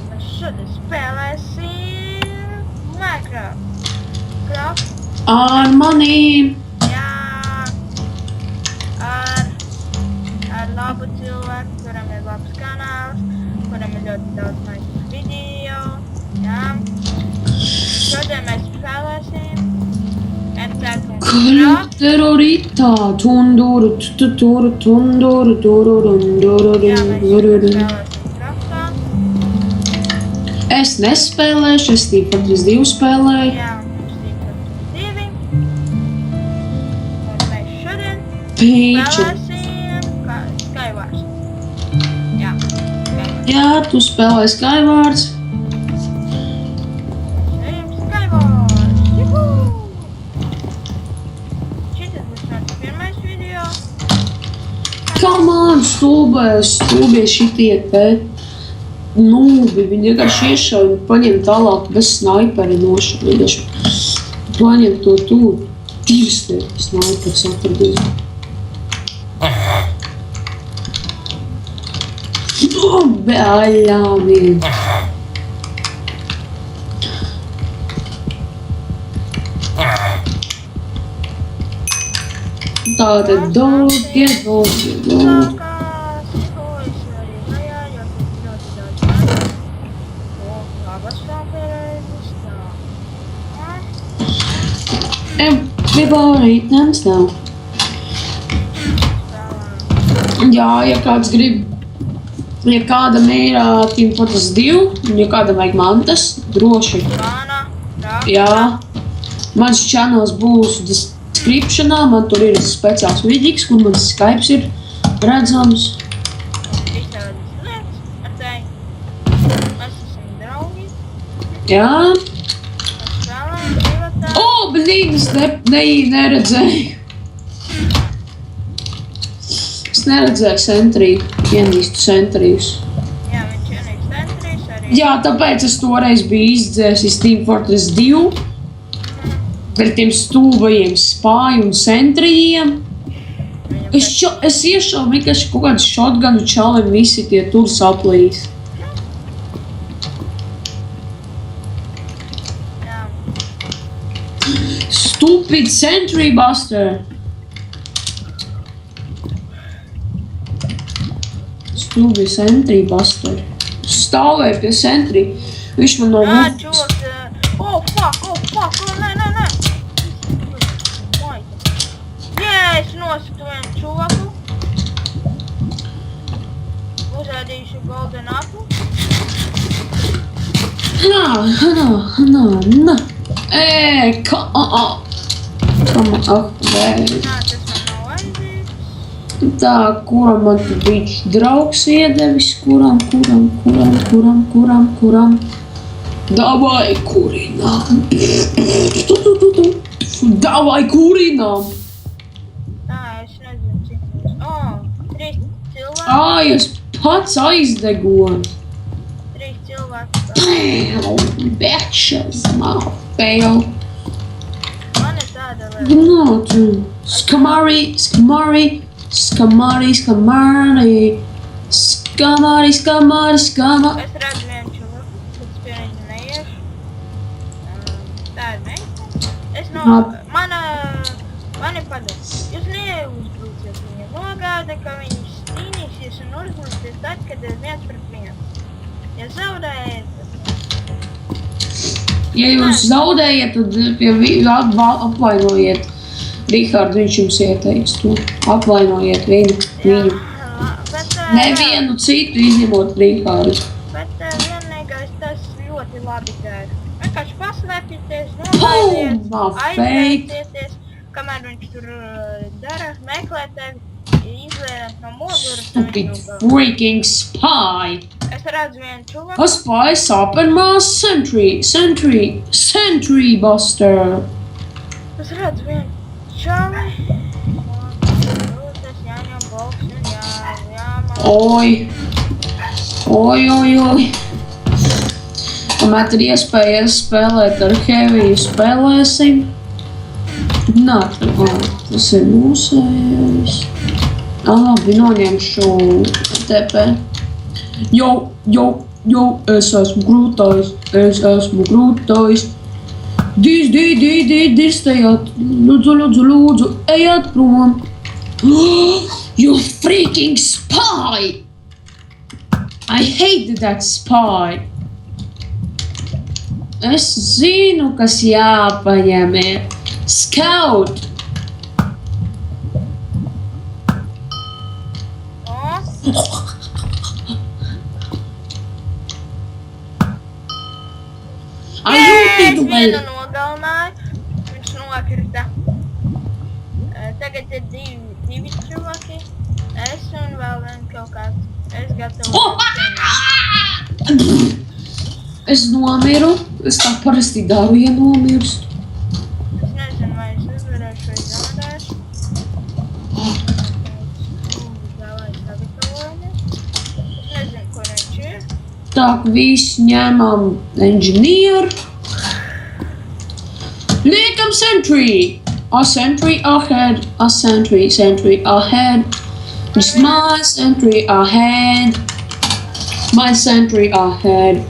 Mēs šodien spēlēsim Minecraft. Ar manīm. Jā. Ar labu cilvēku, kuram ir labs kanāls, kuram ir ļoti daudz maisas video. Jā. Šodien mēs spēlēsim Attack on Titan. Terorita. Tunduru, tuturu, tunduru, tururu, Jā, mēs tururu. spēlēsim Craftā. Es nespēlēšu, es Team Fortress 2 spēlēju. Jā, mums ir 2. Un mēs šodien Pīču. spēlēsim Skywars. Jā, Skywars. Jā, tu spēlēji Skywars. Ejam Skywars. Juhu! Šitas būs mans pirmais video. Come on, stulbie šitie te nūbi. Viņi vienkārši iešauj un paņem tālāk bez snaiperi nošu. Vienkārši paņem to tūri. Divas te snaiperis atradīs. Beļāmi. Tātad dogie. Sākās. O, es arī lejā, jo tur ļoti daudz maņu. O, labas sāpērēzes. Tā. Everybody dance now. Spēlām. Jā, ja kāds grib, ja kādam ir Team Fortress 2, un ja kādam vajag mantas, droši. Vana. Raksta. Jā, mans channels būs descriptionā, man tur ir speciāls vidīgs, kur mans Skypes ir redzams. Visādas lietas ar tevi. Mēs esam draugi. Jā. Mēs spēlējam privatā. O, blīn, es neredzēju. Es neredzēju Sentriju, ienīstu Sentrijus. Jā, viņš ienīks centrīs arī. Jā, tāpēc es toreiz biju izdzēsis Team Fortress 2 par tiem stulbajiem spāju un centrijiem. Es iešauju vienkārši kaut kādu shotgunu čalim, visi tie tur saplīs. Jā. Stupid Sentry Buster. Stupid Sentry Buster. Stāvēju pie Sentry. Viņš man no Ā, mutas. čūs. Oh, fuck, nē. Jā, es nositu vienu čūku. Uzēdīšu golden apple. Nā. Come on, Nā, tas man nav vajadzīgs. Tā, kuram man tu bišķi draugs iedevis, kuram. Davai kurinām. Davai kurinām. Tā, es nezinu, cik mums. O, 3 cilvēki. Ai, es pats aizdegoju. 3 cilvēki. Bitches, man fail. Man ir tāda lieta. No, tu. Skamari. Es redzu vienu čūku, pēc pie viņa neiešu. Tā ir meita. Mani padod. Jūs neuzbruciet viņu. Nogāda, ka viņi cīnīsies un uzbrucies tad, kad ir 1-1. Ja zaudējat, Ja jūs zaudējat, tad pie apvainojiet Rihardu, viņš jums ieteiks to. Apvainojiet viņu. bet Nevienu citu izņemot Rihardu. vienīgais tas ļoti labi dara. Vienkārši paslēpieties, Boom! aizvērtieties, kamēr viņš tur dara, meklē tevi, izvēliet no muguras. Stupid freaking spy. Es redzu vienu čūku. A spy sapermās Sentry Buster. Es redzu vienu čali. Tas jāņem boks un jāmāk. Oi. Kamēr ir iespēja spēlēt ar Heaviju, spēlēsim. Nā, tas ir mūsējais. Labi, noņemšu TP. jo, es esmu grūtais. Dirstējāt, lūdzu, ejāt prom. You freaking spy! I hated that spy. Es zinu, kas jāpaņem ir. Scout! Es vienu nogalināju, viņš nokrita. Tagad ir divi cilvēki, es un vēl vien kaut kāds. Es gatavoju. Es nomiru, es tā parasti daru, ja nomirstu. Es nezinu, vai es uzvarēšu vai zaudēšu. Es nezinu, kur viņš ir. Tak, visi ņemam engineer. Liekam sentry. A sentry ahead. A sentry ahead. It's my sentry ahead. My sentry ahead.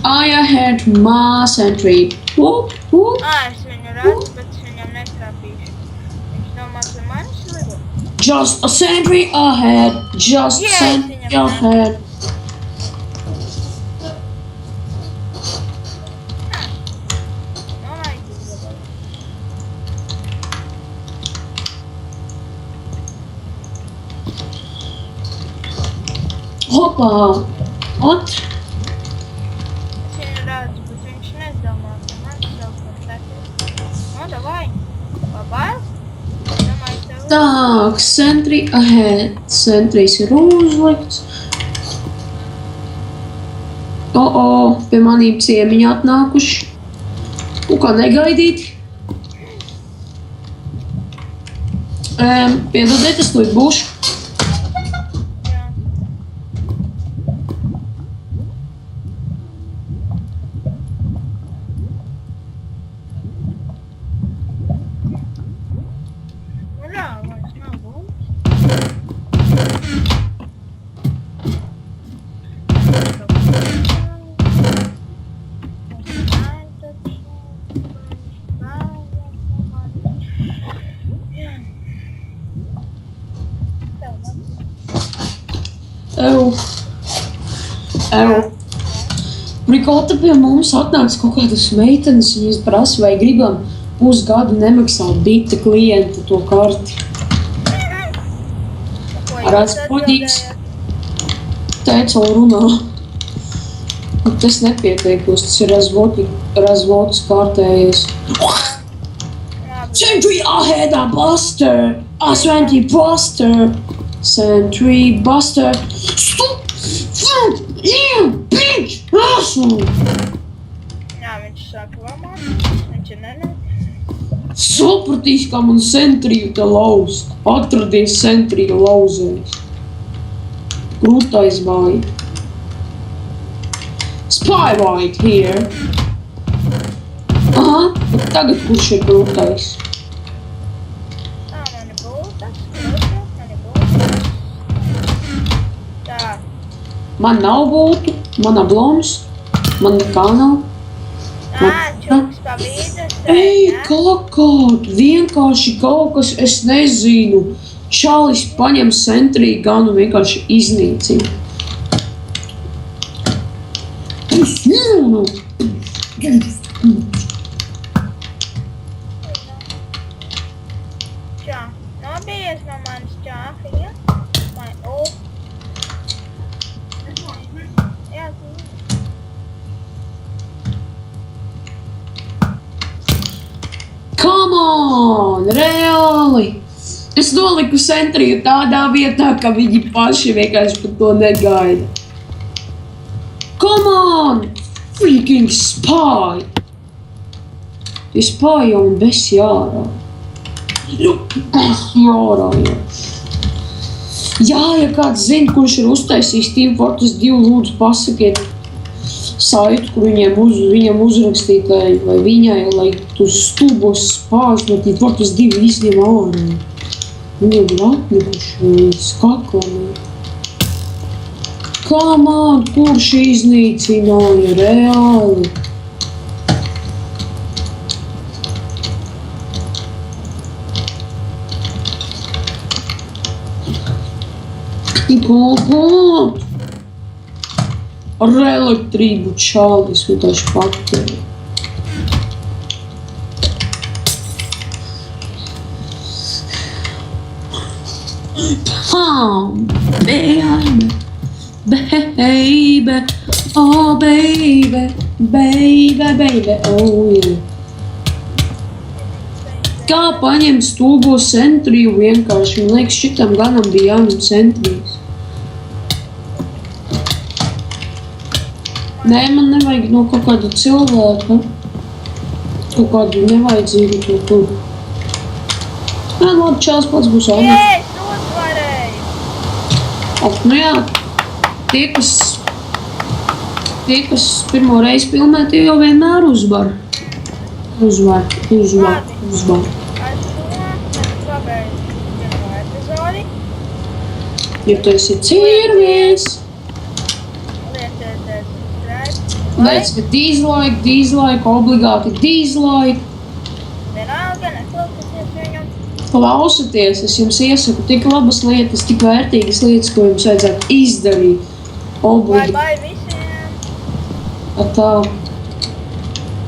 I ahead my sentry. Whoop, whoop. Es viņu redzu, bet es viņam netrāpīšu. Viņš domā, ka manis lido. Just a sentry ahead. Just sentry ahead. Hopā! Ot! Es viņu redzu, bet viņš nezdomā, ka manis kaut kas tāpēc. Davai! Pabail! Domāju, tev... Tak, sentry ahead. Sentrijs ir uzlikts. Pie manīm ciemiņi atnākuši. Kā negaidīti. Piedodiet, es tūlīt būšu. Prikota pie mums atnāks kaut kādas meitenes, viņas prasa, vai gribam pusgadu nemaksāt bita klienta to karti. Razvodīgs teica un runā. Tas nepietiekos, tas ir razvods kārtējies. Sentry ahead, a buster! A sentry buster! Sentry buster! Stop! Yeah, bitch! Asshole! Jā, viņš saka lamāt, viņš ir nenāk. Sapratīs, kā man sentriju te lauz. Atradies sentriju lauzējs. Grūtais vai. Spy right here. Aha, bet tagad kurš ir grūtais? Mani būtas, mani būtas. Tā. Man nav būtu, mana bloms, man nekā nav. Čuks pa vīdas. Ej, kakāt, vienkārši kaut kas, es nezinu. Čalis paņem sentrī gan un vienkārši iznīcina. Es nezinu. Čā, nobijies no manis čāfi, ja? Vai, Jā, Come on, reāli! Es noliku sentriju tādā vietā, ka viņi paši vienkārši par to negaida. Come on! Freaking spy! Tie spy jau un besi ārā. Ārā jau. Jā, ja kāds zina, kurš ir uztaisījis Team Fortress 2, lūdzu pasakiet saitu, kur viņam uzrakstīt, vai viņai, lai tu stulbos spārs no Team Fortress 2 izņem ārā. Viņam ir atnikuši skaklami. Come on, kurš iznīcināja reāli? Ko? Ar elektrību čālis vienkārši patēja. Baby, oh baby, oh yeah. Kā paņemt stulbo centriju vienkārši? Man liekas, šitam ganam bija jāņem centrijas. Nē, man nevajag no kaut kāda cilvēka. Kaut kādu nevajadzīgu to tur. Nē, labi, čāls pats būs āmē. Jē, es uzvarēju! Ak, nu jā, tie, kas pirmo reizi filmē, tie jau vienmēr uzvar. Uzvar. Ar šo mēs pabeidzu pirmo epizodi. Ja tu esi cirvies, lieciet dislike, obligāti dislike. Vienalga, neklausieties viņam. Klausaties, es jums iesaku tik labas lietas, tik vērtīgas lietas, ko jums vajadzētu izdarīt. Obligāti. Bye visiem! Tā.